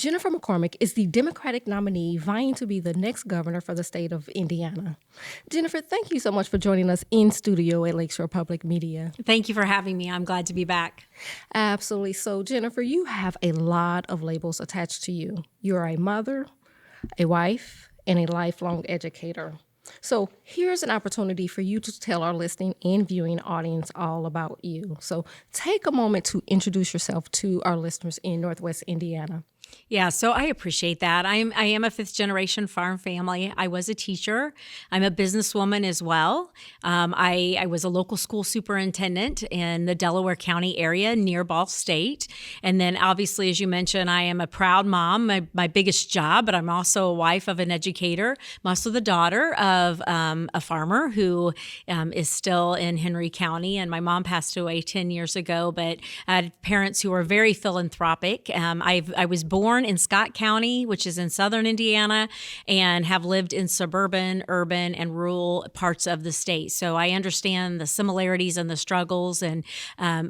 Jennifer McCormick is the Democratic nominee vying to be the next governor for the state of Indiana. Jennifer, thank you so much for joining us in studio at Lakeshore Public Media. Thank you for having me. I'm glad to be back. Absolutely. So, Jennifer, you have a lot of labels attached to you. You're a mother, a wife, and a lifelong educator. So here's an opportunity for you to tell our listening and viewing audience all about you. So take a moment to introduce yourself to our listeners in Northwest Indiana. Yeah, so I appreciate that. I am a fifth generation farm family. I was a teacher. I'm a businesswoman as well. I was a local school superintendent in the Delaware County area near Ball State. And then obviously, as you mentioned, I am a proud mom, my biggest job, but I'm also a wife of an educator. I'm also the daughter of a farmer who is still in Henry County. And my mom passed away 10 years ago, but I had parents who were very philanthropic. I was born in Scott County, which is in southern Indiana, and have lived in suburban, urban, and rural parts of the state. So I understand the similarities and the struggles, and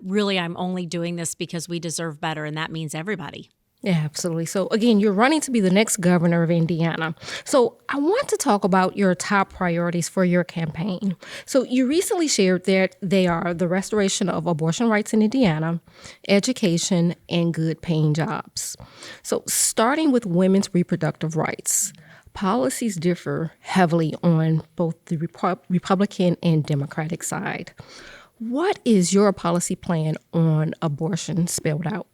really I'm only doing this because we deserve better, and that means everybody. Yeah, absolutely. So again, you're running to be the next governor of Indiana. So I want to talk about your top priorities for your campaign. So you recently shared that they are the restoration of abortion rights in Indiana, education, and good paying jobs. So starting with women's reproductive rights, policies differ heavily on both the Republican and Democratic side. What is your policy plan on abortion spelled out?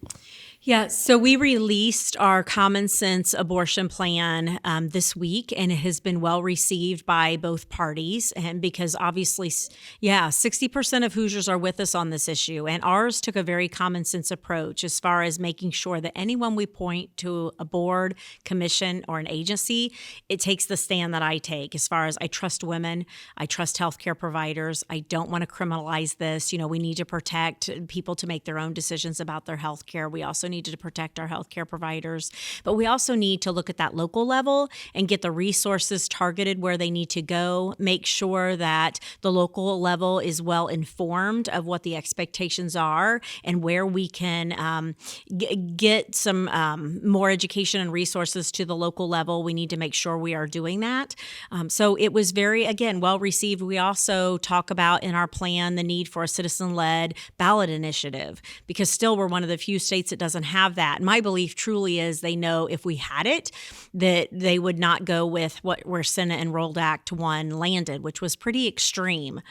Yeah, so we released our common sense abortion plan this week, and it has been well received by both parties. And because obviously, 60% of Hoosiers are with us on this issue, and ours took a very common sense approach as far as making sure that anyone we point to a board, commission, or an agency, it takes the stand that I take as far as I trust women, I trust healthcare providers, I don't want to criminalize this. We need to protect people to make their own decisions about their healthcare. We also need to protect our healthcare providers, but we also need to look at that local level and get the resources targeted where they need to go, make sure that the local level is well informed of what the expectations are and where we can get some more education and resources to the local level. We need to make sure we are doing that. So it was very, again, well received. We also talk about in our plan the need for a citizen-led ballot initiative, because still we're one of the few states that doesn't have that. My belief truly is they know if we had it, that they would not go with where Senate Enrolled Act 1 landed, which was pretty extreme.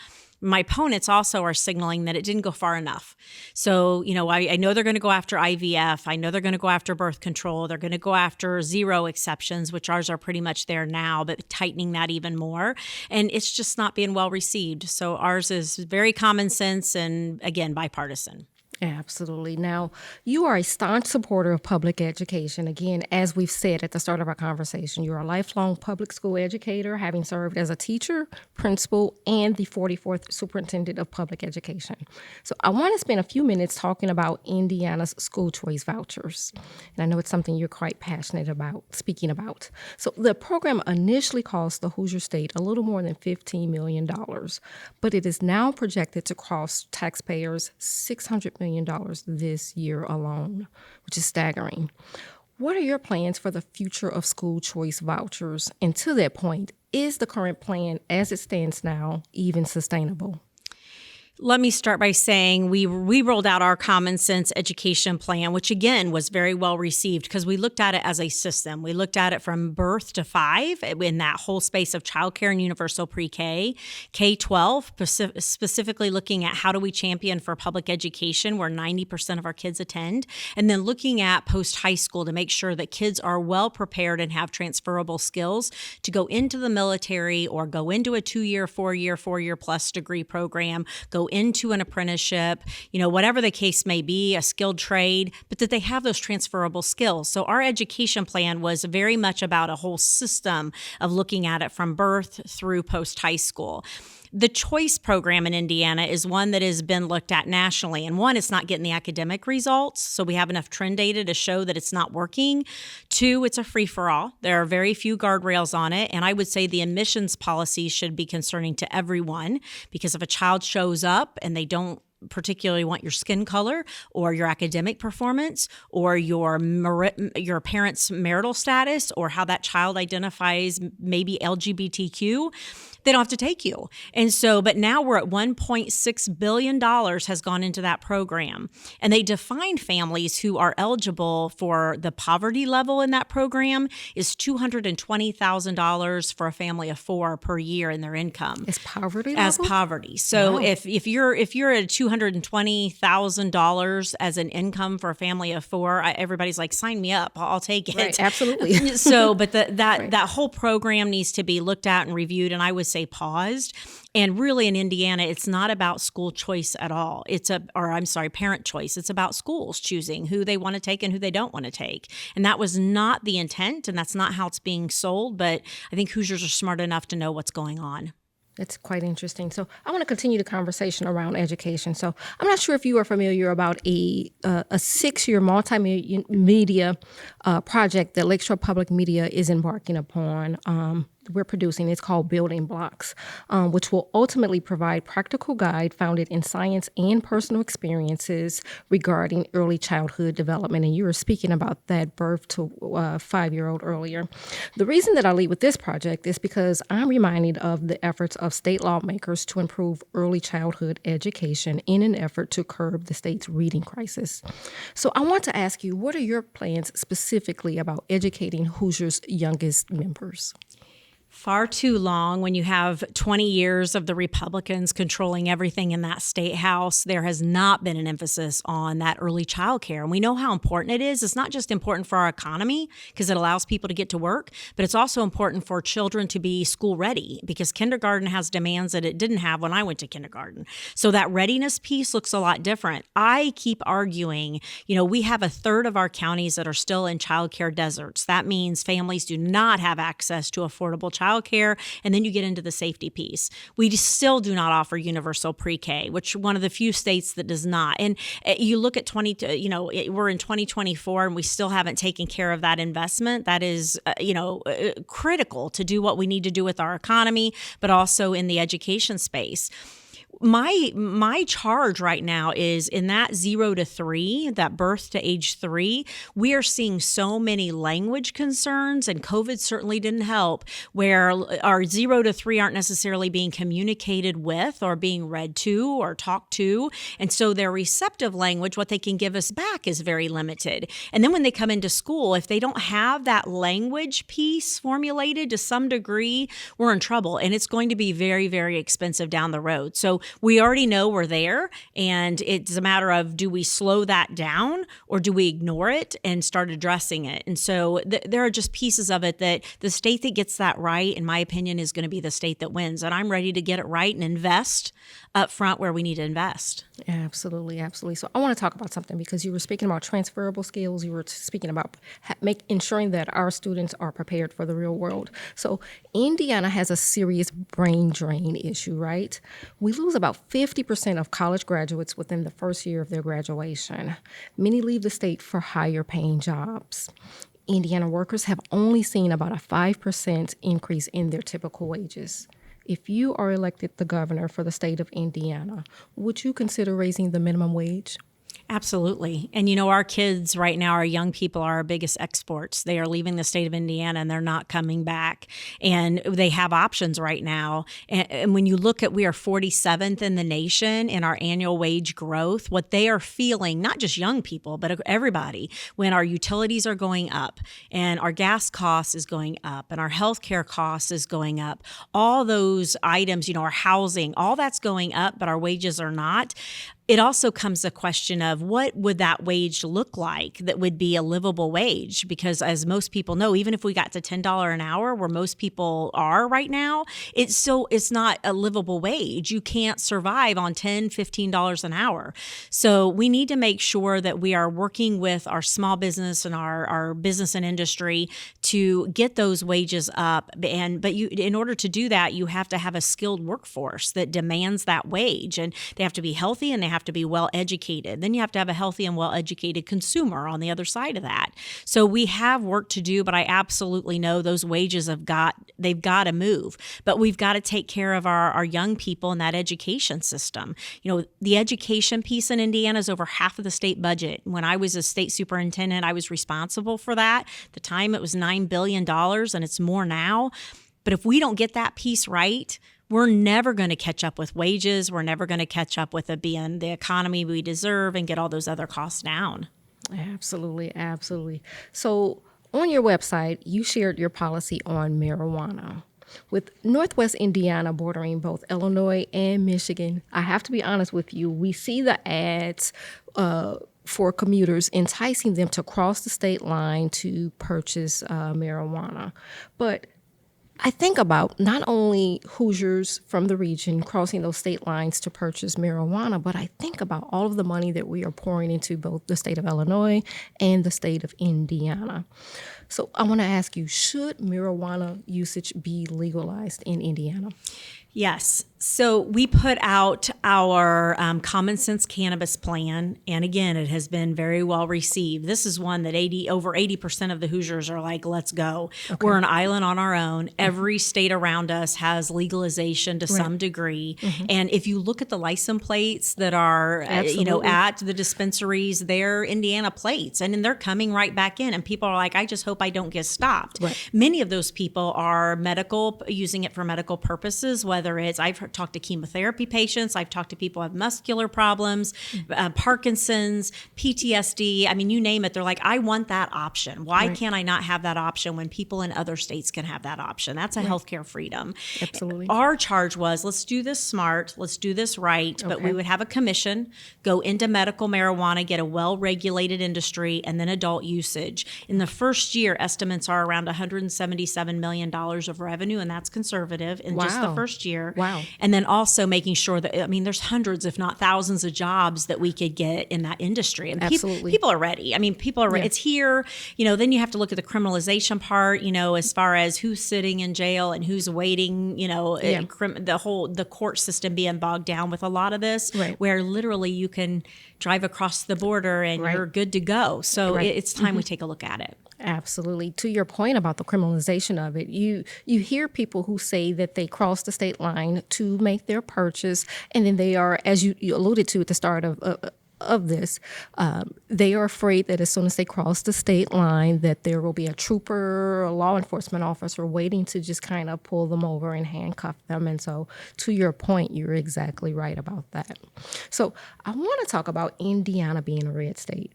My opponents also are signaling that it didn't go far enough. So, I know they're going to go after IVF. I know they're going to go after birth control. They're going to go after zero exceptions, which ours are pretty much there now, but tightening that even more. And it's just not being well received. So ours is very common sense and, again, bipartisan. Absolutely. Now, you are a staunch supporter of public education. Again, as we've said at the start of our conversation, you're a lifelong public school educator, having served as a teacher, principal, and the 44th superintendent of public education. So I want to spend a few minutes talking about Indiana's school choice vouchers. And I know it's something you're quite passionate about speaking about. So the program initially cost the Hoosier State a little more than $15 million, but it is now projected to cost taxpayers $600 million this year alone, which is staggering. What are your plans for the future of school choice vouchers? And to that point, is the current plan as it stands now even sustainable? Let me start by saying we rolled out our common sense education plan, which again was very well received because we looked at it as a system. We looked at it from birth to 5 in that whole space of childcare and universal pre-K, K-12, specifically looking at how do we champion for public education where 90% of our kids attend, and then looking at post-high school to make sure that kids are well prepared and have transferable skills to go into the military or go into a 2-year, 4-year plus degree program, go into an apprenticeship, whatever the case may be, a skilled trade, but that they have those transferable skills. So our education plan was very much about a whole system of looking at it from birth through post-high school. The choice program in Indiana is one that has been looked at nationally. And one, it's not getting the academic results, so we have enough trend data to show that it's not working. 2, it's a free-for-all. There are very few guardrails on it. And I would say the admissions policy should be concerning to everyone, because if a child shows up and they don't particularly want your skin color or your academic performance or your parents' marital status or how that child identifies, maybe LGBTQ, they don't have to take you. And so, but now we're at $1.6 billion has gone into that program. And they define families who are eligible for the poverty level in that program is $220,000 for a family of 4 per year in their income. Is poverty as level? Poverty. So Wow. if you're at $220,000 as an income for a family of 4, everybody's like, sign me up. I'll take it. Right, absolutely. So, but that Right. that whole program needs to be looked at and reviewed, and I would say paused. And really, in Indiana, it's not about school choice at all. Parent choice. It's about schools choosing who they want to take and who they don't want to take. And that was not the intent, and that's not how it's being sold. But I think Hoosiers are smart enough to know what's going on. That's quite interesting. So I want to continue the conversation around education. So I'm not sure if you are familiar about a 6-year multimedia project that Lakeshore Public Media is embarking upon. We're producing. It's called Building Blocks, which will ultimately provide practical guide founded in science and personal experiences regarding early childhood development. And you were speaking about that birth to 5-year-old earlier. The reason that I lead with this project is because I'm reminded of the efforts of state lawmakers to improve early childhood education in an effort to curb the state's reading crisis. So I want to ask you, what are your plans specifically about educating Hoosiers' youngest members? Far too long. When you have 20 years of the Republicans controlling everything in that state house, there has not been an emphasis on that early child care. And we know how important it is. It's not just important for our economy because it allows people to get to work, but it's also important for children to be school ready because kindergarten has demands that it didn't have when I went to kindergarten. So that readiness piece looks a lot different. I keep arguing, we have a third of our counties that are still in child care deserts. That means families do not have access to affordable childcare, and then you get into the safety piece. We still do not offer universal pre-K, which one of the few states that does not. And you look at we're in 2024, and we still haven't taken care of that investment. That is, critical to do what we need to do with our economy, but also in the education space. My charge right now is in that 0 to 3, that birth to age 3, we are seeing so many language concerns, and COVID certainly didn't help, where our 0 to 3 aren't necessarily being communicated with or being read to or talked to. And so their receptive language, what they can give us back, is very limited. And then when they come into school, if they don't have that language piece formulated to some degree, we're in trouble. And it's going to be very, very expensive down the road. So we already know we're there, and it's a matter of, do we slow that down or do we ignore it and start addressing it? And so there are just pieces of it that the state that gets that right, in my opinion, is going to be the state that wins. And I'm ready to get it right and invest up front where we need to invest. Absolutely, absolutely. So I want to talk about something because you were speaking about transferable skills. You were speaking about ensuring that our students are prepared for the real world. So Indiana has a serious brain drain issue, right? We lose about 50% of college graduates within the first year of their graduation. Many leave the state for higher paying jobs. Indiana workers have only seen about a 5% increase in their typical wages. If you are elected the governor for the state of Indiana, would you consider raising the minimum wage? Absolutely. And our kids right now, our young people, are our biggest exports. They are leaving the state of Indiana and they're not coming back. And they have options right now. And when you look at, we are 47th in the nation in our annual wage growth, what they are feeling, not just young people, but everybody, when our utilities are going up and our gas costs is going up and our healthcare costs is going up, all those items, our housing, all that's going up, but our wages are not. It also comes a question of what would that wage look like that would be a livable wage? Because as most people know, even if we got to $10 an hour, where most people are right now, it's not a livable wage. You can't survive on $10, $15 an hour. So we need to make sure that we are working with our small business and our business and industry to get those wages up. But in order to do that, you have to have a skilled workforce that demands that wage, and they have to be healthy and they have have to be well educated. Then you have to have a healthy and well educated consumer on the other side of that. So we have work to do, but I absolutely know those wages they've got to move. But we've got to take care of our young people in that education system. The education piece in Indiana is over half of the state budget. When I was a state superintendent, I was responsible for that. At the time, it was $9 billion, and it's more now. But if we don't get that piece right, we're never going to catch up with wages. We're never going to catch up with it being the economy we deserve and get all those other costs down. Absolutely, absolutely. So on your website, you shared your policy on marijuana. With Northwest Indiana bordering both Illinois and Michigan, I have to be honest with you, we see the ads for commuters enticing them to cross the state line to purchase marijuana. But I think about not only Hoosiers from the region crossing those state lines to purchase marijuana, but I think about all of the money that we are pouring into both the state of Illinois and the state of Indiana. So I want to ask you, should marijuana usage be legalized in Indiana? Yes. So we put out our common sense cannabis plan, and again, it has been very well received. This is one that over 80% of the Hoosiers are like, let's go. Okay. We're an island on our own. Every state around us has legalization to some degree. Mm-hmm. And if you look at the license plates that are, at the dispensaries, they're Indiana plates, and then they're coming right back in. And people are like, I just hope I don't get stopped. Right. Many of those people are using it for medical purposes, whether it's, I've talked to chemotherapy patients, I've talked to people who have muscular problems, Parkinson's, PTSD. I mean, you name it. They're like, I want that option. Why can't I not have that option when people in other states can have that option? That's a healthcare freedom. Absolutely. Our charge was, let's do this smart, let's do this right, but we would have a commission, go into medical marijuana, get a well-regulated industry, and then adult usage. In the first year, estimates are around $177 million of revenue, and that's conservative in just the first year. Wow. And then also making sure that, there's hundreds, if not thousands of jobs that we could get in that industry. And people are ready. People are ready. Yeah. It's here. Then you have to look at the criminalization part, as far as who's sitting in jail and who's waiting, the court system being bogged down with a lot of this, where literally you can drive across the border and you're good to go. So it's time we take a look at it. Absolutely. To your point about the criminalization of it, you hear people who say that they cross the state line to make their purchase, and then they are, as you alluded to at the start of this, they are afraid that as soon as they cross the state line that there will be a trooper or a law enforcement officer waiting to just kind of pull them over and handcuff them. And so to your point, you're exactly right about that. So I want to talk about Indiana being a red state.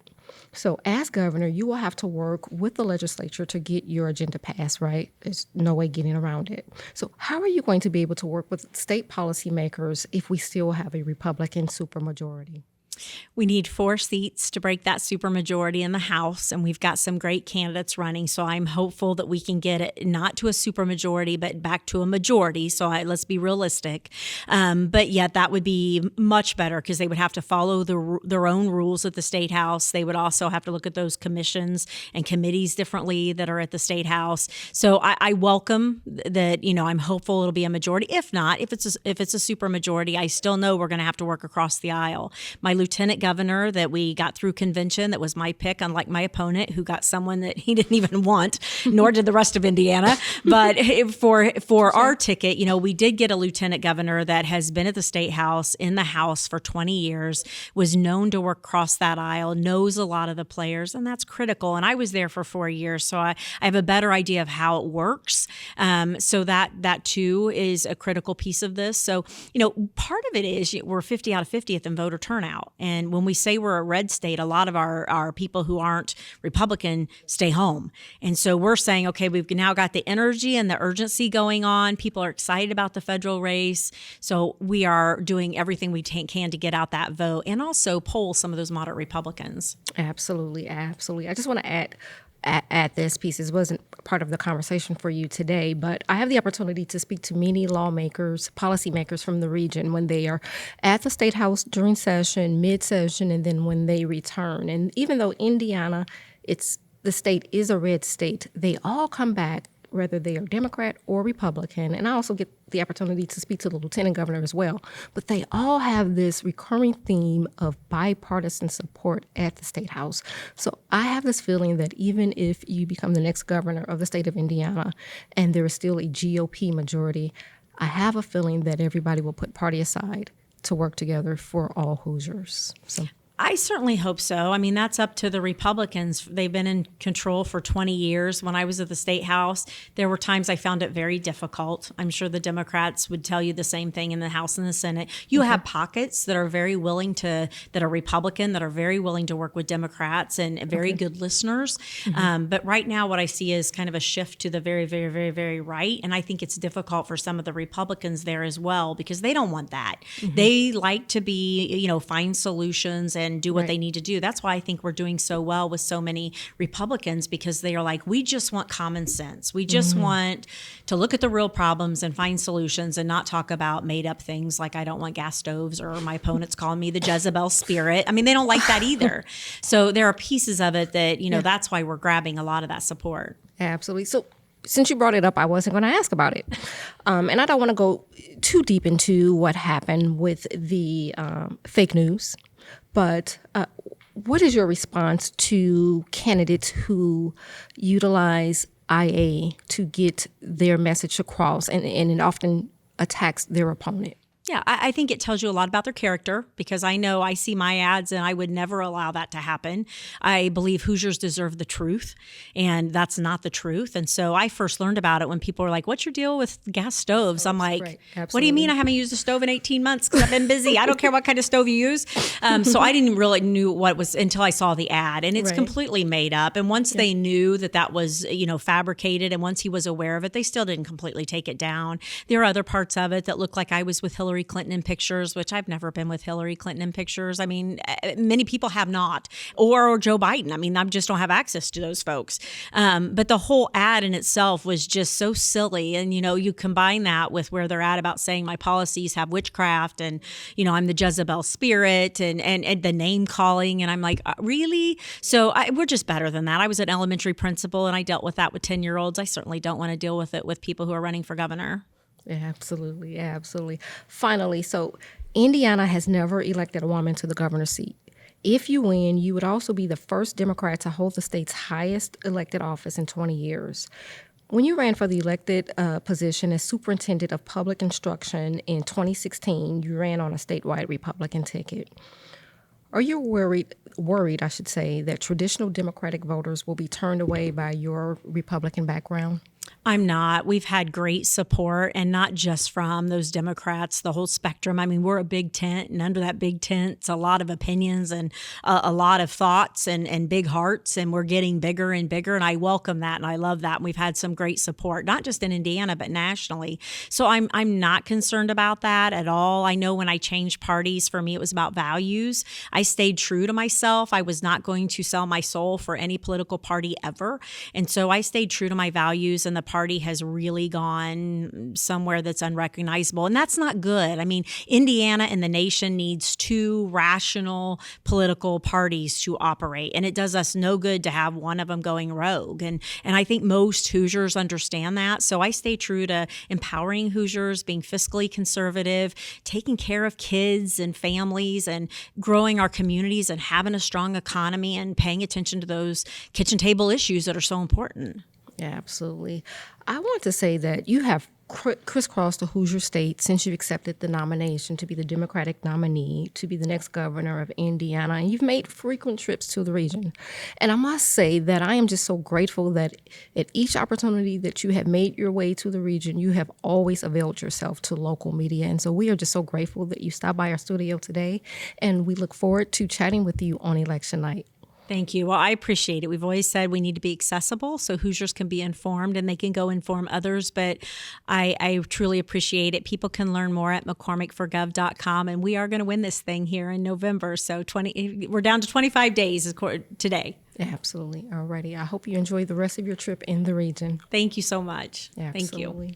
So as governor, you will have to work with the legislature to get your agenda passed, right? There's no way getting around it. So how are you going to be able to work with state policymakers if we still have a Republican supermajority? We need 4 seats to break that supermajority in the House, and we've got some great candidates running. So I'm hopeful that we can get it not to a supermajority, but back to a majority. So let's be realistic. But yet that would be much better because they would have to follow their own rules at the State House. They would also have to look at those commissions and committees differently that are at the State House. So I welcome that. I'm hopeful it'll be a majority. If not, if it's a supermajority, I still know we're going to have to work across the aisle. My lieutenant governor that we got through convention, that was my pick, unlike my opponent who got someone that he didn't even want, nor did the rest of Indiana. But for our ticket, we did get a lieutenant governor that has been at the State House, in the House for 20 years, was known to work across that aisle, knows a lot of the players, and that's critical. And I was there for 4 years, so I have a better idea of how it works. So that too is a critical piece of this. So, part of it is we're 50 out of 50th in voter turnout. And when we say we're a red state, a lot of our people who aren't Republican stay home. And so we're saying, okay, we've now got the energy and the urgency going on. People are excited about the federal race. So we are doing everything we can to get out that vote and also poll some of those moderate Republicans. Absolutely. Absolutely. I just want to add this piece. It wasn't part of the conversation for you today, but I have the opportunity to speak to many lawmakers, policymakers from the region when they are at the State House during session, mid-session, and then when they return. And even though Indiana, the state is a red state, they all come back whether they are Democrat or Republican. And I also get the opportunity to speak to the lieutenant governor as well. But they all have this recurring theme of bipartisan support at the State House. So I have this feeling that even if you become the next governor of the state of Indiana and there is still a GOP majority, I have a feeling that everybody will put party aside to work together for all Hoosiers. So I certainly hope so. I mean, that's up to the Republicans. They've been in control for 20 years. When I was at the State House, there were times I found it very difficult. I'm sure the Democrats would tell you the same thing in the House and the Senate. You have pockets that are very willing to, that are Republican, that are very willing to work with Democrats and very good listeners. But right now, what I see is kind of a shift to the very, very, very, very right. And I think it's difficult for some of the Republicans there as well, because they don't want that. They like to be, find solutions and do what they need to do. That's why I think we're doing so well with so many Republicans, because they are like, we just want common sense. We just want to look at the real problems and find solutions and not talk about made up things like I don't want gas stoves, or my opponents calling me the Jezebel spirit. I mean, they don't like that either. So there are pieces of it that, that's why we're grabbing a lot of that support. Absolutely. So since you brought it up, I wasn't going to ask about it. And I don't want to go too deep into what happened with the fake news. But what is your response to candidates who utilize IA to get their message across and it often attacks their opponent? Yeah, I think it tells you a lot about their character, because I know I see my ads and I would never allow that to happen. I believe Hoosiers deserve the truth, and that's not the truth. And so I first learned about it when people were like, what's your deal with gas stoves? I'm like, what do you mean I haven't used a stove in 18 months because I've been busy? I don't care what kind of stove you use. So I didn't really knew what was until I saw the ad, and it's completely made up. And once they knew that was, fabricated, and once he was aware of it, they still didn't completely take it down. There are other parts of it that look like I was with Hillary Clinton in pictures, which I've never been with Hillary Clinton in pictures. I mean, many people have not, or Joe Biden. I mean, I just don't have access to those folks. But the whole ad in itself was just so silly. And, you combine that with where they're at about saying my policies have witchcraft and, I'm the Jezebel spirit and the name calling. And I'm like, really? So we're just better than that. I was an elementary principal and I dealt with that with 10-year-olds. I certainly don't want to deal with it with people who are running for governor. Absolutely. Absolutely. Finally, so Indiana has never elected a woman to the governor's seat. If you win, you would also be the first Democrat to hold the state's highest elected office in 20 years. When you ran for the elected position as superintendent of public instruction in 2016, you ran on a statewide Republican ticket. Are you worried, I should say, that traditional Democratic voters will be turned away by your Republican background? I'm not. We've had great support, and not just from those Democrats, the whole spectrum. I mean, we're a big tent, and under that big tent, it's a lot of opinions and a lot of thoughts and big hearts, and we're getting bigger and bigger, and I welcome that, and I love that. And we've had some great support, not just in Indiana, but nationally. So I'm not concerned about that at all. I know when I changed parties, for me, it was about values. I stayed true to myself. I was not going to sell my soul for any political party ever, and so I stayed true to my values, and the party has really gone somewhere that's unrecognizable. And that's not good. I mean, Indiana and the nation needs two rational political parties to operate. And it does us no good to have one of them going rogue. And I think most Hoosiers understand that. So I stay true to empowering Hoosiers, being fiscally conservative, taking care of kids and families, and growing our communities and having a strong economy and paying attention to those kitchen table issues that are so important. Yeah, absolutely. I want to say that you have crisscrossed the Hoosier state since you've accepted the nomination to be the Democratic nominee to be the next governor of Indiana, and you've made frequent trips to the region. And I must say that I am just so grateful that at each opportunity that you have made your way to the region, you have always availed yourself to local media. And so we are just so grateful that you stopped by our studio today, and we look forward to chatting with you on election night. Thank you. Well, I appreciate it. We've always said we need to be accessible so Hoosiers can be informed and they can go inform others. But I truly appreciate it. People can learn more at McCormickforGov.com. And we are going to win this thing here in November. So we're down to 25 days today. Absolutely. All righty. I hope you enjoy the rest of your trip in the region. Thank you so much. Absolutely. Thank you.